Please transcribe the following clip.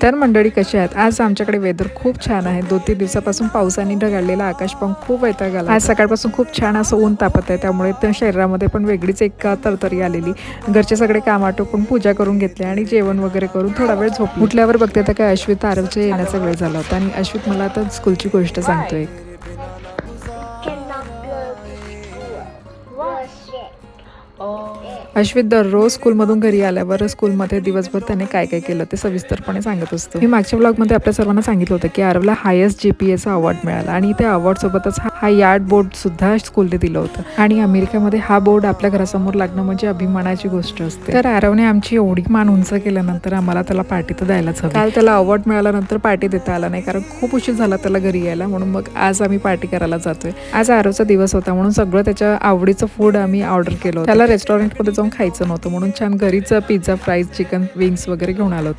तर मंडळी कशी आहेत? आज आमच्याकडे वेदर खूप छान आहे. 2-3 दिवसापासून पावसाने ढगाळलेला आकाश पण खूप वैताग आला. आज सकाळपासून खूप छान असं ऊन तापत आहे, त्यामुळे त्या शरीरामध्ये पण वेगळीच एक तरतरी आलेली. घरचे सगळे काम आटोपून पूजा करून घेतले आणि जेवण वगैरे करून थोडा वेळ झोपले. उठल्यावर बघते तर काय अश्वित आरवच्या येण्याचा वेळ झाला होता आणि अश्वित मला आता स्कूलची गोष्ट सांगतोय. अश्वित दररोज स्कूलमधून घरी आल्यावर स्कूलमध्ये दिवसभर त्याने काय काय केलं ते सविस्तरपणे सांगत असतो. मी मागच्या ब्लॉगमध्ये आपल्या सर्वांना सांगितलं होतं की आरवला हायेस्ट GPAचा अवॉर्ड मिळाला आणि त्या अवॉर्ड सोबतच हा यार्ड बोर्ड सुद्धा स्कूलने दिलं होतं आणि अमेरिकेमध्ये हा बोर्ड आपल्या घरासमोर लागणं म्हणजे अभिमानाची गोष्ट असते. तर आरवने आमची एवढी मान उंच केल्यानंतर आम्हाला त्याला पार्टी तर द्यायलाच हवी. काल त्याला अवॉर्ड मिळाल्यानंतर पार्टी देता आला नाही, कारण खूप उशीर झाला त्याला घरी यायला, म्हणून मग आज आम्ही पार्टी करायला जातोय. आज आरवचा दिवस होता म्हणून सगळं त्याच्या आवडीचं फूड आम्ही ऑर्डर केलं होतं. त्याला रेस्टॉरंटमध्ये जाऊन खायचं नव्हतं म्हणून छान घरीच पिझ्झा, फ्राईज, चिकन विंग्स वगैरे घेऊन आलो.